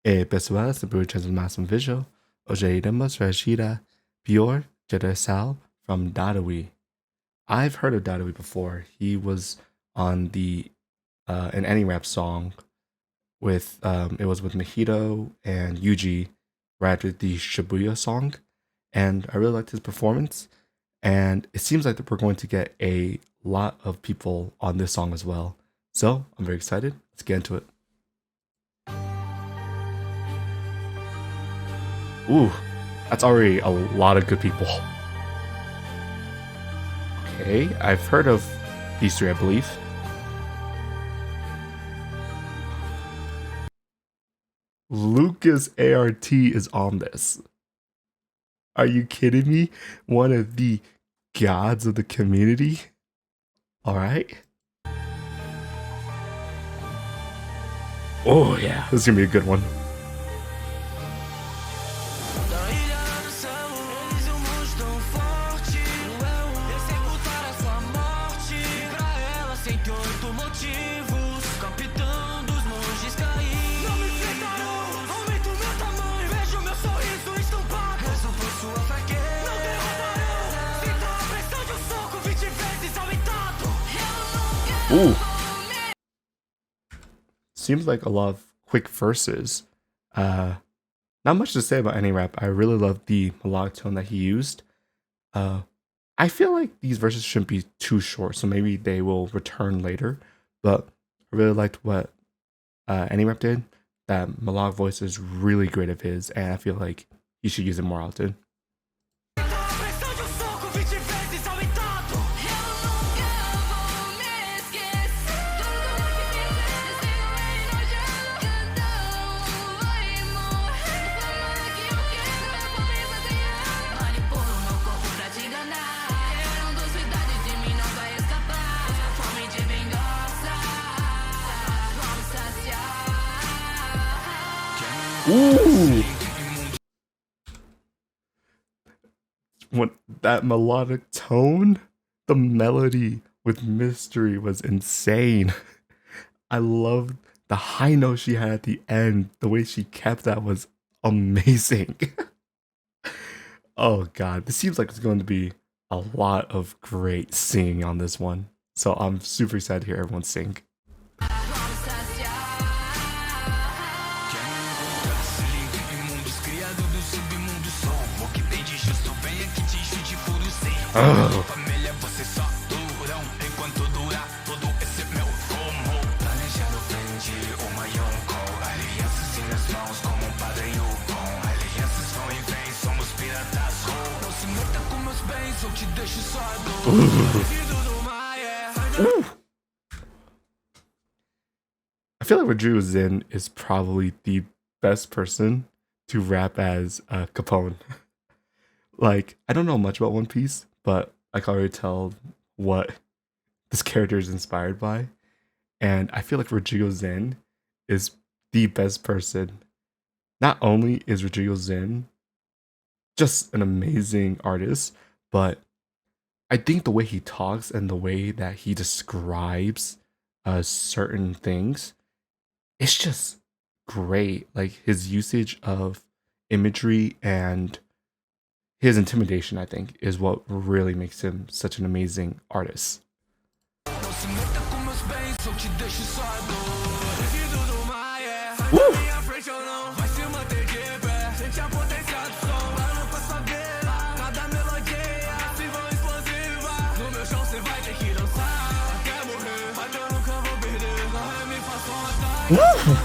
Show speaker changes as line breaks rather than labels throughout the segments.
E pessoal, sobre mais um vídeo. Hoje iremos reagir a Pior Geração from Daarui. I've heard of Daarui before. He was on the an any rap song with it was with Mojito and Yuji right after the Shibuya song, and I really liked his performance. And it seems like that we're going to get a lot of people on this song as well. So I'm very excited. Let's get into it. Ooh, that's already a lot of good people. Okay, I've heard of these three, I believe. Lucas ART is on this. Are you kidding me? One of the gods of the community? Alright. Oh yeah, this is gonna be a good one. Ooh. Seems like a lot of quick verses. Not much to say about any rap. I really love the melodic tone that he used. I feel like these verses shouldn't be too short, so maybe they will return later. But I really liked what any rap did. That melodic voice is really great of his, and I feel like he should use it more often. Ooh! When that melodic tone, the melody with mystery was insane. I love the high note she had at the end. The way she kept that was amazing. Oh god, this seems like it's going to be a lot of great singing on this one. So I'm super excited to hear everyone sing. Oh. Ooh. I feel like Rodrigo Zin is probably the best person to rap as Capone. Like, I don't know much about One Piece, but I can already tell what this character is inspired by. And I feel like Rodrigo Zin is the best person. Not only is Rodrigo Zin just an amazing artist, but I think the way he talks and the way that he describes certain things, it's just great. Like his usage of imagery and his intimidation, I think, is what really makes him such an amazing artist. Woo! Woo!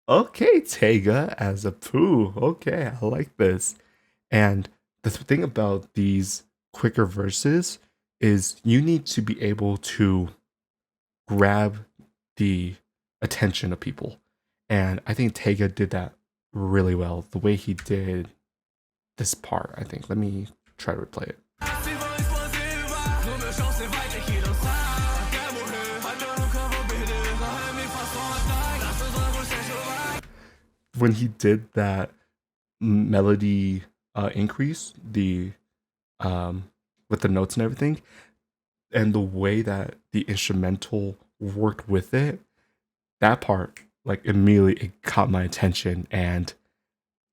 Okay, Tega as a poo. Okay, I like this. And the thing about these quicker verses is you need to be able to grab the attention of people. And I think Tega did that really well. The way he did this part, I think. Let me try to replay it. When he did that melody increase, the with the notes and everything, and the way that the instrumental worked with it, that part like immediately it caught my attention, and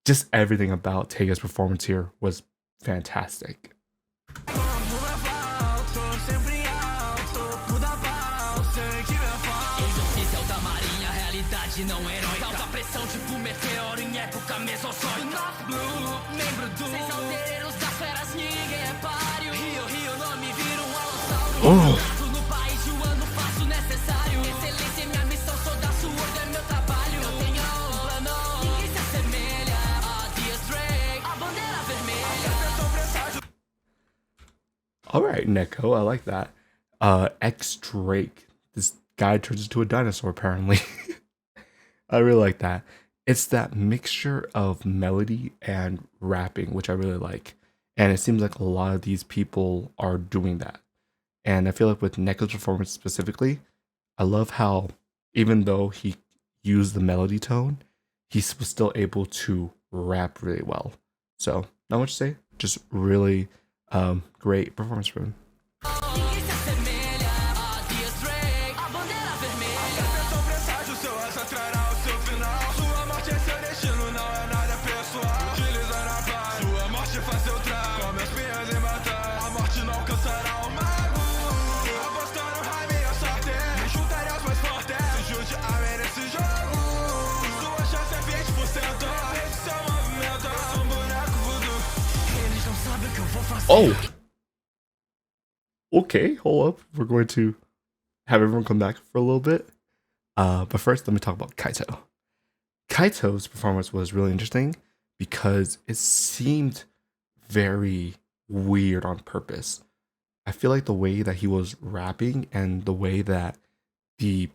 just everything about Tega's performance here was fantastic.
Não herói, causa pressão tipo meteoro em época mesozoica. Blue, membro do seis altereiros das feras, ninguém é páreo. Rio, nome vira alossauro. No país de ano faço necessário. Excelência é minha missão, sou da sua ordem, é meu trabalho. Eu tenho um plano, ninguém se assemelha a Dias Drake, a bandeira vermelha.
Alright, Neko, I like that. X Drake. This guy turns into a dinosaur apparently. I really like that. It's that mixture of melody and rapping, which I really like. And it seems like a lot of these people are doing that. And I feel like with Neko's performance specifically, I love how even though he used the melody tone, he was still able to rap really well. So, not much to say. Just really great performance from him. Oh! Okay, hold up. We're going to have everyone come back for a little bit. But first, let me talk about Kaito. Kaito's performance was really interesting because it seemed very weird on purpose. I feel like the way that he was rapping and the way that the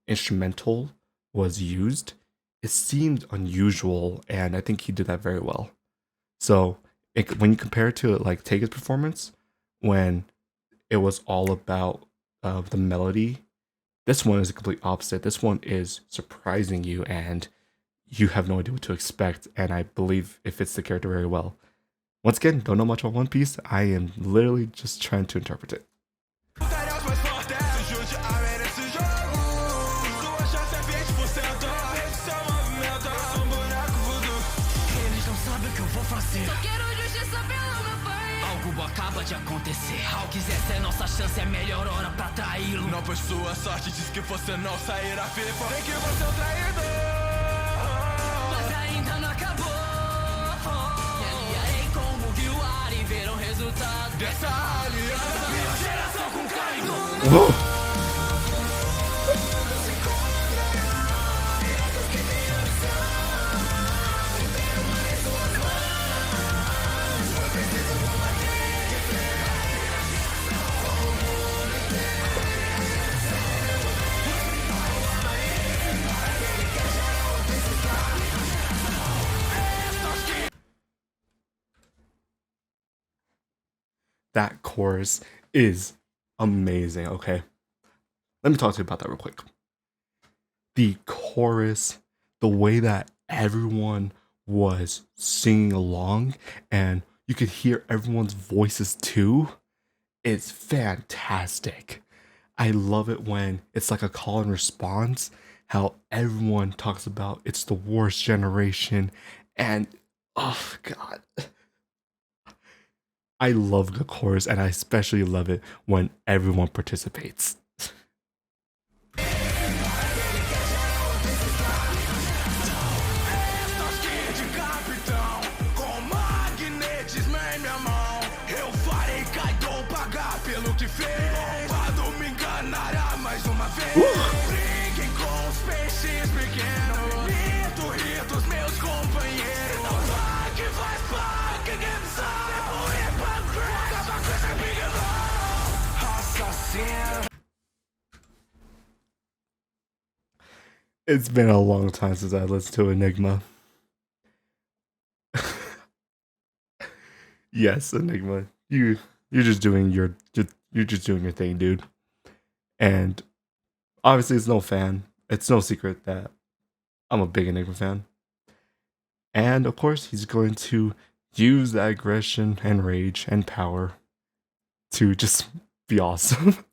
instrumental was used, it seemed unusual, and I think he did that very well. So when you compare it to like Tega's performance, when it was all about the melody, this one is the complete opposite. This one is surprising you, and you have no idea what to expect, and I believe it fits the character very well. Once again, don't know much about One Piece. I am literally just trying to interpret it.
Algo acaba de acontecer. Ao quiser ser nossa chance, é melhor hora pra traí-lo. Não, pois sua sorte diz que você não sairá vivo. Vem que você é um traidor. Mas ainda não acabou. Me aliarei com o Mugiwara e verão o resultado dessa aliança. Pior geração com Kaido.
That chorus is amazing, okay? Let me talk to you about that real quick. The chorus, the way that everyone was singing along, and you could hear everyone's voices too, it's fantastic. I love it when it's like a call and response, how everyone talks about it's the worst generation, and oh god. I love the chorus, and I especially love it when everyone participates. It's been a long time since I listened to Enigma. Yes, Enigma, you're just doing your thing, dude. And obviously, it's no secret that I'm a big Enigma fan. And of course, he's going to use that aggression and rage and power to just be awesome.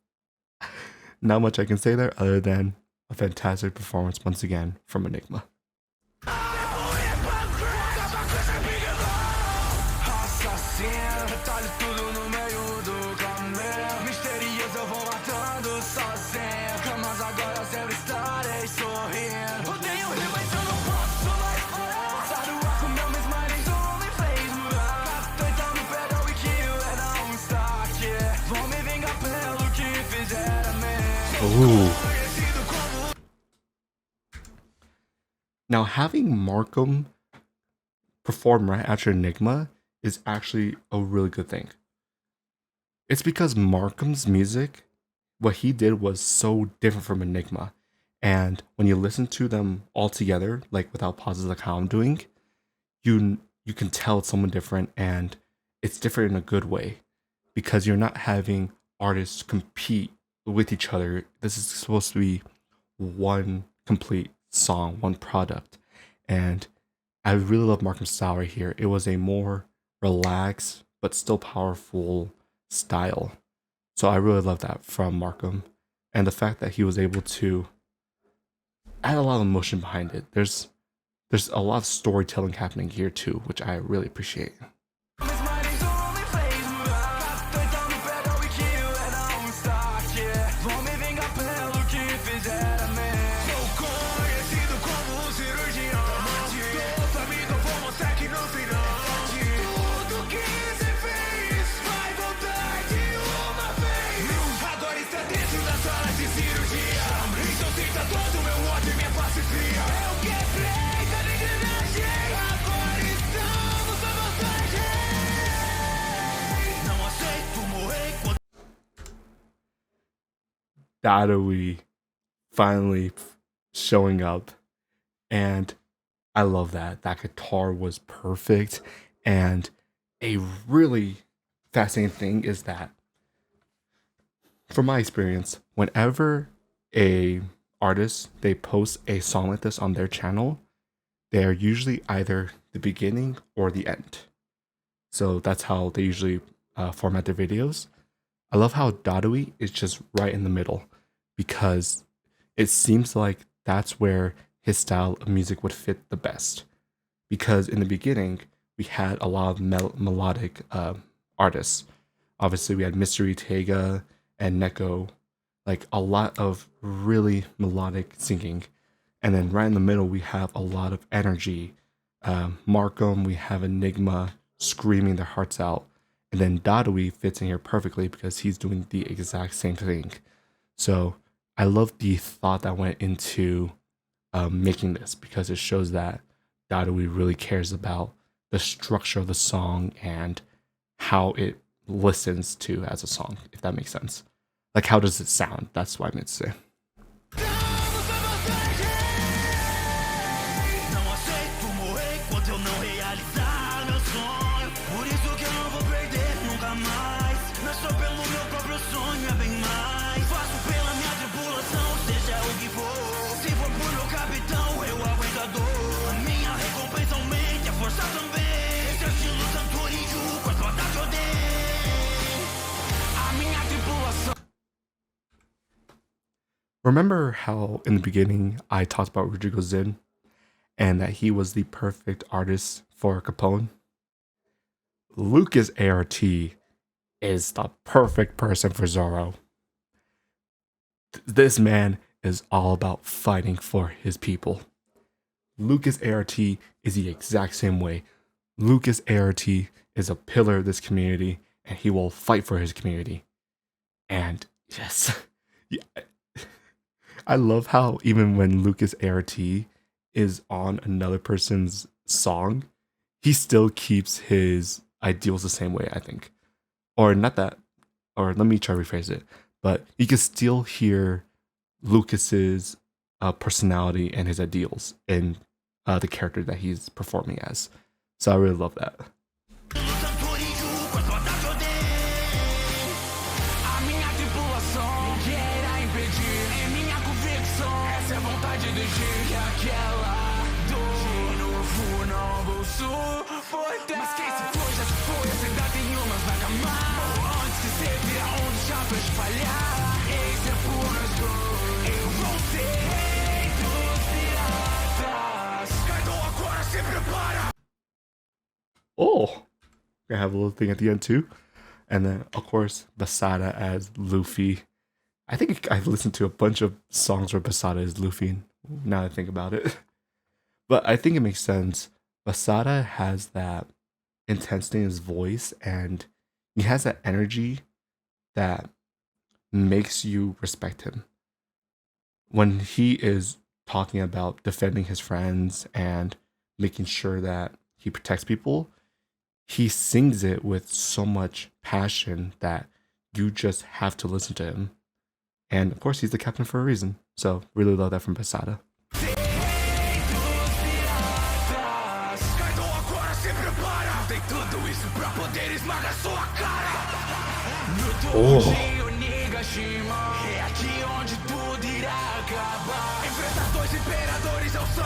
Not much I can say there other than a fantastic performance once again from Enigma. Ooh. Now, having Markham perform right after Enigma is actually a really good thing. It's because Markham's music, what he did was so different from Enigma. And when you listen to them all together, like without pauses like how I'm doing, you can tell it's someone different, and it's different in a good way because you're not having artists compete with each other. This is supposed to be one complete song, one product. And I really love Markham's style right here. It was a more relaxed but still powerful style. So I really love that from Markham. And the fact that he was able to add a lot of emotion behind it. There's a lot of storytelling happening here too, which I really appreciate. Daarui finally showing up, and I love that. That guitar was perfect, and a really fascinating thing is that, from my experience, whenever a artist they post a song like this on their channel, they are usually either the beginning or the end. So that's how they usually format their videos. I love how Daarui is just right in the middle, because it seems like that's where his style of music would fit the best. Because in the beginning, we had a lot of melodic artists. Obviously, we had Mystery Tega and Neko, like a lot of really melodic singing. And then right in the middle, we have a lot of energy. Markham, we have Enigma screaming their hearts out. And then Daarui fits in here perfectly because he's doing the exact same thing. So I love the thought that went into making this, because it shows that Daarui really cares about the structure of the song and how it listens to as a song, if that makes sense. Like, how does it sound? That's what I meant to say. Remember how in the beginning I talked about Rodrigo Zin and that he was the perfect artist for Capone? Lucas ART is the perfect person for Zorro. This man is all about fighting for his people. Lucas ART is the exact same way. Lucas ART is a pillar of this community, and he will fight for his community. And yes, yeah. I love how even when Lucas ART is on another person's song, he still keeps his ideals the same way, I think. Or not that, or let me try to rephrase it, but you can still hear Lucas's personality and his ideals in the character that he's performing as. So I really love that.
foi até. Mas quem se foi, já se foi, a cidade nenhuma vai amar. Antes que você vira onde já vai espalhar. Esse é puro, eu vou ser rei dos piratas. Kaido agora se prepara.
Oh, I have a little thing at the end too. And then, of course, Basada as Luffy. I think I've listened to a bunch of songs where Basada is Luffy now that I think about it. But I think it makes sense. Basada has that intensity in his voice and he has that energy that makes you respect him. When he is talking about defending his friends and making sure that he protects people, he sings it with so much passion that you just have to listen to him. And of course, he's the captain for a reason. So, really love that from Basada. Oh.
É aqui onde tudo irá acabar. Enfrentar dois imperadores ao sol.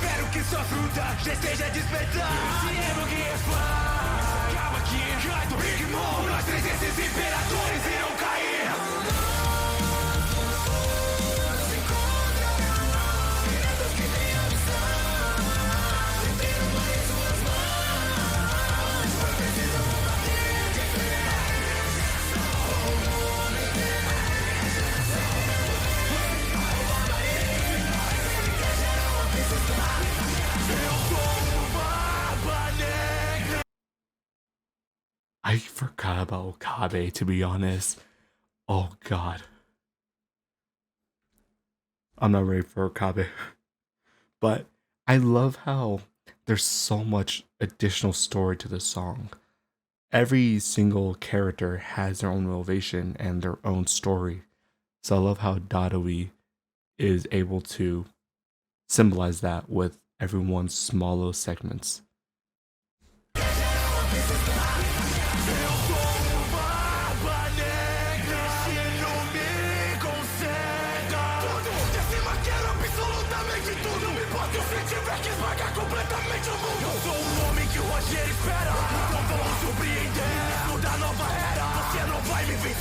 Espero que sua fruta já esteja despertando. Se é o que é fã, acaba aqui. Cai do Big Mom. Nós três esses imperadores irão cair.
I forgot about Okabe, to be honest. Oh god. I'm not ready for Okabe. But I love how there's so much additional story to the song. Every single character has their own motivation and their own story. So I love how Daarui is able to symbolize that with everyone's small little segments.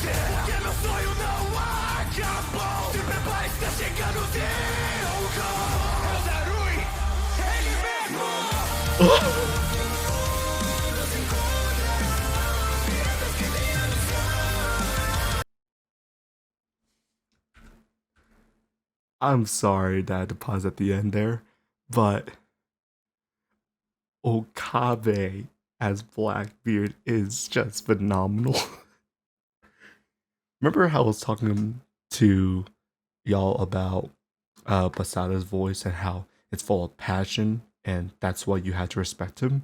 Porque meu sonho não acabou. Se prepare, está chegando o DiLucx. É o Daarui, ele mesmo.
I'm sorry that I had to pause at the end there, but Okabe as Blackbeard is just phenomenal. Remember how I was talking to y'all about Basada's voice and how it's full of passion and that's why you have to respect him?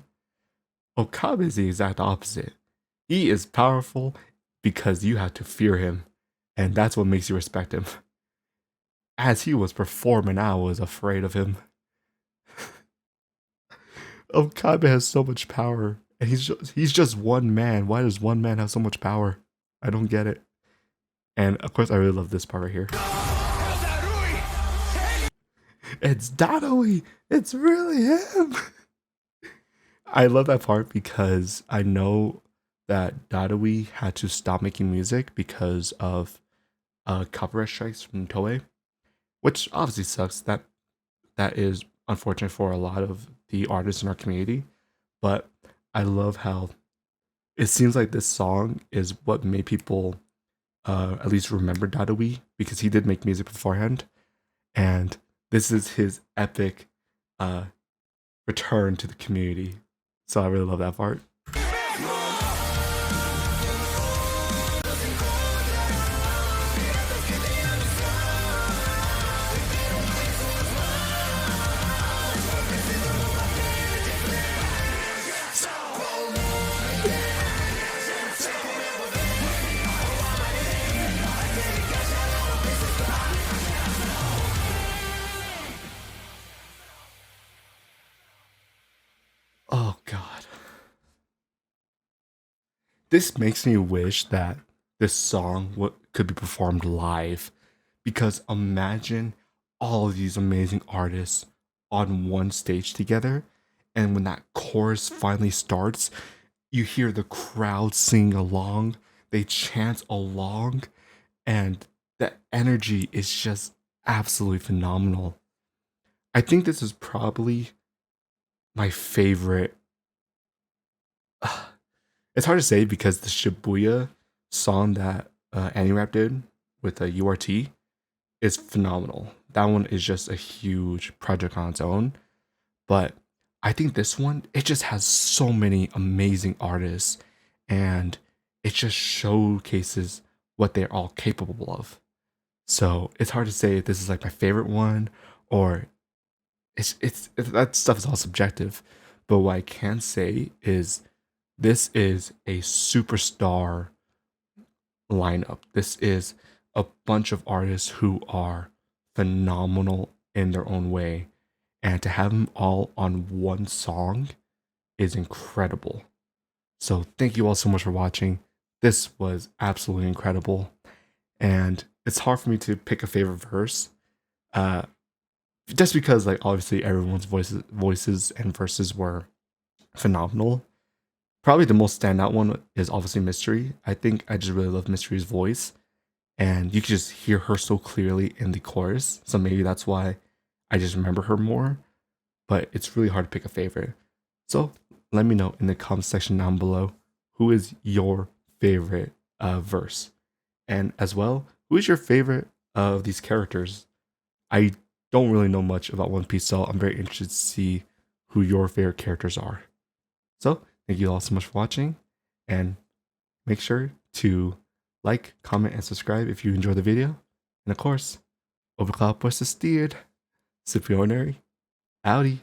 Okabe is the exact opposite. He is powerful because you have to fear him, and that's what makes you respect him. As he was performing, I was afraid of him. Okabe has so much power, and he's just one man. Why does one man have so much power? I don't get it. And of course, I really love this part right here. It's Daarui! It's really him! I love that part because I know that Daarui had to stop making music because of copyright strikes from Toei, which obviously sucks. That is unfortunate for a lot of the artists in our community. But I love how it seems like this song is what made people at least remember Daarui because he did make music beforehand, and this is his epic return to the community. So I really love that part. Oh god. This makes me wish that this song could be performed live, because imagine all of these amazing artists on one stage together And when that chorus finally starts, you hear the crowd sing along, they chant along, and the energy is just absolutely phenomenal. I think this is probably my favorite. It's hard to say because the Shibuya song that Anurap did with the URT is phenomenal. That one is just a huge project on its own. But I think this one, it just has so many amazing artists and it just showcases what they're all capable of. So it's hard to say if this is like my favorite one or that stuff is all subjective. But what I can say is this is a superstar lineup. This is a bunch of artists who are phenomenal in their own way. And to have them all on one song is incredible. So thank you all so much for watching. This was absolutely incredible. And it's hard for me to pick a favorite verse. Just because like obviously everyone's voices and verses were phenomenal. Probably the most standout one is obviously Mystery. I think I just really love Mystery's voice. And you can just hear her so clearly in the chorus. So maybe that's why I just remember her more. But it's really hard to pick a favorite. So let me know in the comment section down below who is your favorite verse. And as well, who is your favorite of these characters? I don't really know much about One Piece, so I'm very interested to see who your favorite characters are. So thank you all so much for watching, and make sure to like, comment, and subscribe if you enjoyed the video. And of course, Overcloud Voice is steered. Superiority. Howdy.